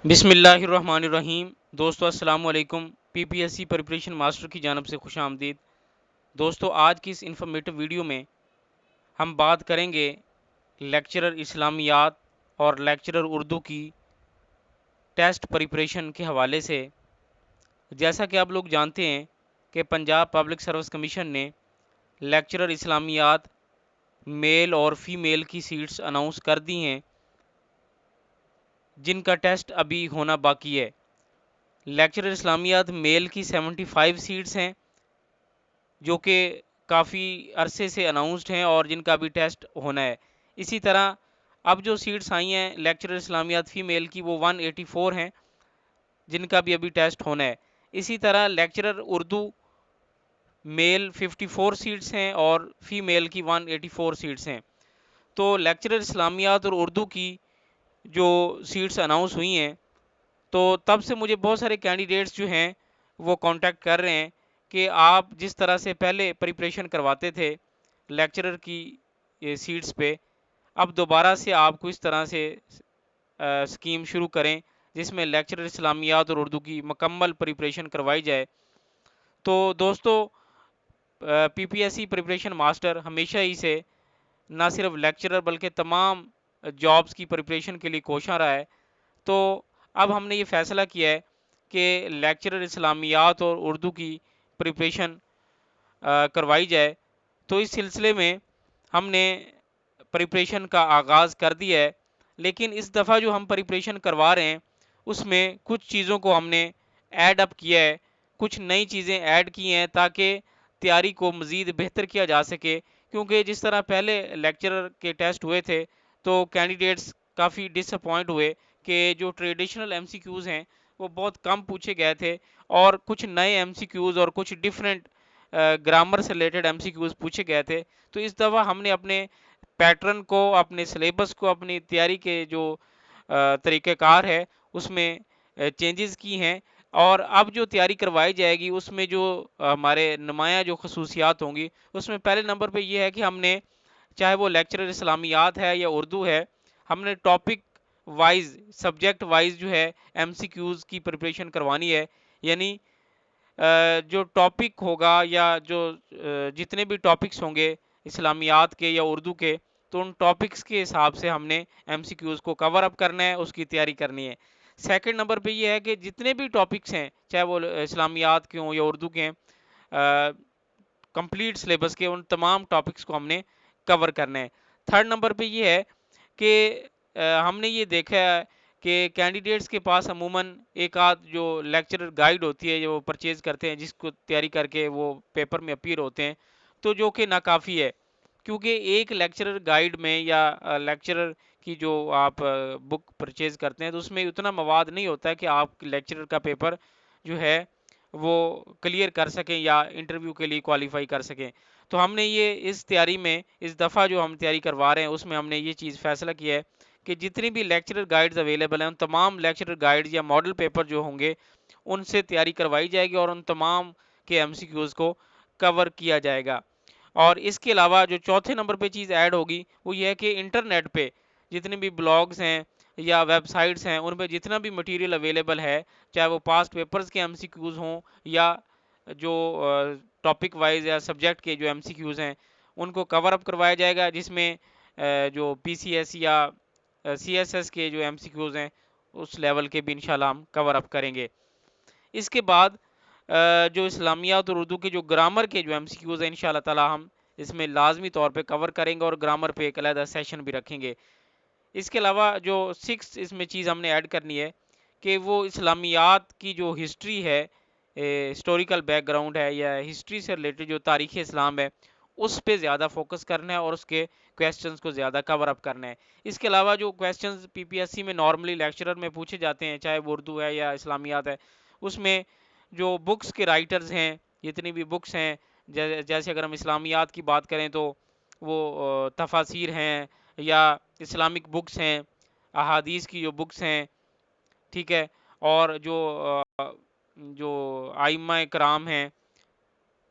بسم اللہ الرحمن الرحیم۔ دوستو السلام علیکم۔ P P S C preparation master کی جانب سے خوش آمدید۔ دوستو آج کی اس انفارمیٹو ویڈیو میں ہم بات کریں گے لیکچرر اسلامیات اور لیکچرر اردو کی ٹیسٹ پریپریشن کے حوالے سے۔ جیسا کہ آپ لوگ جانتے ہیں کہ پنجاب پبلک سروس کمیشن نے لیکچرر اسلامیات میل اور فیمیل کی سیٹس اناؤنس کر دی ہیں، جن کا ٹیسٹ ابھی ہونا باقی ہے۔ لیکچرر اسلامیات میل کی 75 سیٹس ہیں جو کہ کافی عرصے سے اناؤنسڈ ہیں اور جن کا بھی ٹیسٹ ہونا ہے۔ اسی طرح اب جو سیٹس آئی ہیں لیکچرر اسلامیات فیمیل کی وہ 184 ہیں جن کا بھی ابھی ٹیسٹ ہونا ہے۔ اسی طرح لیکچرر اردو میل 54 سیٹس ہیں اور فیمیل کی 184 سیٹس ہیں۔ تو لیکچرر اسلامیات اور اردو کی جو سیٹس اناؤنس ہوئی ہیں تو تب سے مجھے بہت سارے کینڈیڈیٹس جو ہیں وہ کانٹیکٹ کر رہے ہیں کہ آپ جس طرح سے پہلے پریپریشن کرواتے تھے لیکچرر کی سیٹس پہ، اب دوبارہ سے آپ کو اس طرح سے سکیم شروع کریں جس میں لیکچرر اسلامیات اور اردو کی مکمل پریپریشن کروائی جائے۔ تو دوستو P P S C preparation master ہمیشہ ہی سے نہ صرف لیکچرر بلکہ تمام جابز کی پریپریشن کے لیے کوشاں رہا ہے۔ تو اب ہم نے یہ فیصلہ کیا ہے کہ لیکچرر اسلامیات اور اردو کی پریپریشن کروائی جائے۔ تو اس سلسلے میں ہم نے پریپریشن کا آغاز کر دیا ہے، لیکن اس دفعہ جو ہم پریپریشن کروا رہے ہیں اس میں کچھ چیزوں کو ہم نے ایڈ اپ کیا ہے، کچھ نئی چیزیں ایڈ کی ہیں تاکہ تیاری کو مزید بہتر کیا جا سکے۔ کیونکہ جس طرح پہلے لیکچرر کے ٹیسٹ ہوئے تھے تو کینڈیڈیٹس کافی ڈس اپوائنٹ ہوئے کہ جو ٹریڈیشنل ایم سی کیوز ہیں وہ بہت کم پوچھے گئے تھے اور کچھ نئے ایم سی کیوز اور کچھ ڈیفرنٹ گرامر سے ریلیٹڈ ایم سی کیوز پوچھے گئے تھے۔ تو اس دفعہ ہم نے اپنے پیٹرن کو، اپنے سلیبس کو، اپنی تیاری کے جو طریقہ کار ہے اس میں چینجز کی ہیں، اور اب جو تیاری کروائی جائے گی اس میں جو ہمارے نمایاں جو خصوصیات ہوں گی اس میں پہلے نمبر پہ یہ ہے کہ ہم نے، چاہے وہ لیکچرر اسلامیات ہے یا اردو ہے، ہم نے ٹاپک وائز، سبجیکٹ وائز جو ہے ایم سی کیوز کی پریپریشن کروانی ہے۔ یعنی جو ٹاپک ہوگا یا جو جتنے بھی ٹاپکس ہوں گے اسلامیات کے یا اردو کے، تو ان ٹاپکس کے حساب سے ہم نے ایم سی کیوز کو کور اپ کرنا ہے، اس کی تیاری کرنی ہے۔ سیکنڈ نمبر پہ یہ ہے کہ جتنے بھی ٹاپکس ہیں چاہے وہ اسلامیات کے ہوں یا اردو کے ہیں، کمپلیٹ سلیبس کے ان تمام ٹاپکس کو ہم نے کور کرنا ہے۔ تھرڈ نمبر پہ یہ ہے کہ ہم نے یہ دیکھا ہے کہ کینڈیڈیٹس کے پاس عموماً ایک آدھ جو لیکچرر گائیڈ ہوتی ہے جو وہ پرچیز کرتے ہیں، جس کو تیاری کر کے وہ پیپر میں اپیئر ہوتے ہیں، تو جو کہ ناکافی ہے، کیونکہ ایک لیکچرر گائیڈ میں یا لیکچرر کی جو آپ بک پرچیز کرتے ہیں تو اس میں اتنا مواد نہیں ہوتا ہے کہ آپ لیکچرر کا پیپر جو ہے وہ کلیئر کر سکیں یا انٹرویو کے لیے کوالیفائی کر سکیں۔ تو ہم نے یہ اس تیاری میں، اس دفعہ جو ہم تیاری کروا رہے ہیں اس میں ہم نے یہ چیز فیصلہ کیا ہے کہ جتنی بھی لیکچرر گائیڈز اویلیبل ہیں ان تمام لیکچرر گائیڈز یا ماڈل پیپر جو ہوں گے ان سے تیاری کروائی جائے گی اور ان تمام کے ایم سی کیوز کو کور کیا جائے گا۔ اور اس کے علاوہ جو چوتھے نمبر پہ چیز ایڈ ہوگی وہ یہ ہے کہ انٹرنیٹ پہ جتنے بھی بلاگز ہیں یا ویب سائٹس ہیں ان پہ جتنا بھی مٹیریل اویلیبل ہے، چاہے وہ پاسٹ پیپرز کے ایم سی کیوز ہوں یا جو ٹاپک وائز یا سبجیکٹ کے جو ایم سی کیوز ہیں ان کو کور اپ کروایا جائے گا، جس میں جو پی سی ایس یا سی ایس ایس کے جو ایم سی کیوز ہیں اس لیول کے بھی انشاءاللہ ہم کور اپ کریں گے۔ اس کے بعد جو اسلامیات اور اردو کے جو گرامر کے جو ایم سی کیوز ہیں انشاءاللہ تعالی ہم اس میں لازمی طور پہ کور کریں گے اور گرامر پہ ایک علیحدہ سیشن بھی رکھیں گے۔ اس کے علاوہ جو سکس اس میں چیز ہم نے ایڈ کرنی ہے کہ وہ اسلامیات کی جو ہسٹری ہے، ہسٹوریکل بیک گراؤنڈ ہے یا ہسٹری سے ریلیٹڈ جو تاریخ اسلام ہے اس پہ زیادہ فوکس کرنا ہے اور اس کے کویسچنز کو زیادہ کور اپ کرنا ہے۔ اس کے علاوہ جو کویسچنز پی پی ایس سی میں نارملی لیکچرر میں پوچھے جاتے ہیں، چاہے وہ اردو ہے یا اسلامیات ہے، اس میں جو بکس کے رائٹرز ہیں، جتنی بھی بکس ہیں، جیسے اگر ہم اسلامیات کی بات کریں تو وہ تفاسیر ہیں یا اسلامک بکس ہیں، احادیث کی جو بکس ہیں، ٹھیک ہے، اور جو ائمہ کرام ہیں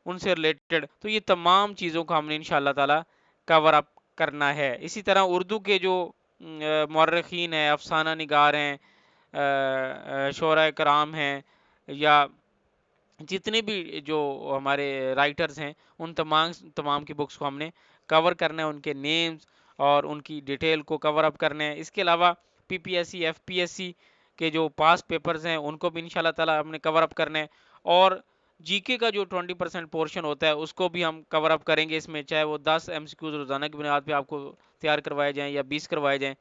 ان سے ریلیٹڈ، تو یہ تمام چیزوں کو ہم نے انشاءاللہ تعالی کور اپ کرنا ہے۔ اسی طرح اردو کے جو مورخین ہیں، افسانہ نگار ہیں، شعراء کرام ہیں یا جتنے بھی جو ہمارے رائٹرز ہیں، ان تمام کی بکس کو ہم نے کور کرنا ہے، ان کے نیمز اور ان کی ڈیٹیل کو کور اپ کرنا ہے۔ اس کے علاوہ P P S C, F P S C کے جو پاس پیپرز ہیں ان کو بھی انشاءاللہ تعالی ہم نے کور اپ کرنا ہے، اور جی کے کا جو 20% پورشن ہوتا ہے اس کو بھی ہم کور اپ کریں گے اس میں، چاہے وہ 10 ایم سی کیوز روزانہ کی بنیاد پہ آپ کو تیار کروائے جائیں یا 20 کروائے جائیں۔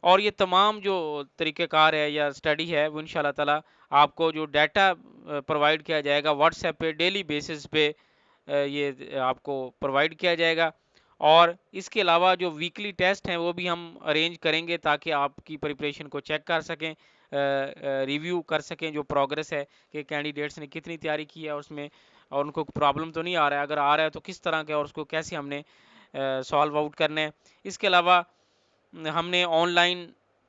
اور یہ تمام جو طریقہ کار ہے یا اسٹڈی ہے وہ انشاءاللہ تعالی آپ کو جو ڈیٹا پرووائڈ کیا جائے گا واٹس ایپ پہ ڈیلی بیسس پہ یہ آپ کو پرووائڈ کیا جائے گا، اور اس کے علاوہ جو ویکلی ٹیسٹ ہیں وہ بھی ہم ارینج کریں گے تاکہ آپ کی پریپریشن کو چیک کر سکیں، ریویو کر سکیں جو پروگرس ہے کہ کینڈیڈیٹس نے کتنی تیاری کی ہے اس میں، اور ان کو پرابلم تو نہیں آ رہا ہے، اگر آ رہا ہے تو کس طرح کے اور اس کو کیسے ہم نے سالو آؤٹ کرنا ہے۔ اس کے علاوہ ہم نے آن لائن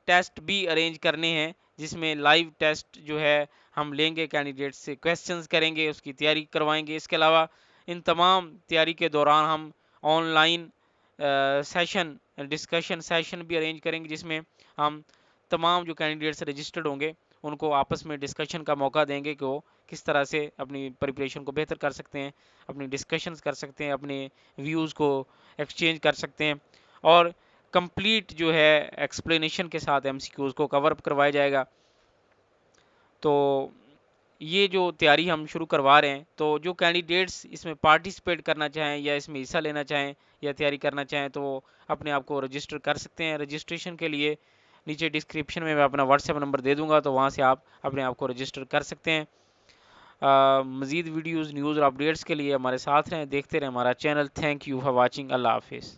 ٹیسٹ بھی ارینج کرنے ہیں جس میں لائیو ٹیسٹ جو ہے ہم لیں گے، کینڈیڈیٹ سے کویسچنز کریں گے، اس کی تیاری کروائیں گے۔ اس کے علاوہ ان تمام تیاری کے دوران ہم on line session, discussion session بھی ارینج کریں گے جس میں ہم تمام جو کینڈیڈیٹس رجسٹرڈ ہوں گے ان کو آپس میں ڈسکشن کا موقع دیں گے کہ وہ کس طرح سے اپنی پریپریشن کو بہتر کر سکتے ہیں، اپنی ڈسکشنز کر سکتے ہیں، اپنے ویوز کو ایکسچینج کر سکتے ہیں، اور کمپلیٹ جو ہے ایکسپلینیشن کے ساتھ ایم سی کیوز کو کور کروایا جائے گا۔ تو یہ جو تیاری ہم شروع کروا رہے ہیں، تو جو کینڈیڈیٹس اس میں پارٹیسپیٹ کرنا چاہیں یا اس میں حصہ لینا چاہیں یا تیاری کرنا چاہیں تو وہ اپنے آپ کو رجسٹر کر سکتے ہیں۔ رجسٹریشن کے لیے نیچے ڈسکرپشن میں اپنا واٹس ایپ نمبر دے دوں گا، تو وہاں سے آپ اپنے آپ کو رجسٹر کر سکتے ہیں۔ مزید ویڈیوز، نیوز اور اپڈیٹس کے لیے ہمارے ساتھ رہیں، دیکھتے رہیں ہمارا channel. Thank you for watching. اللہ حافظ۔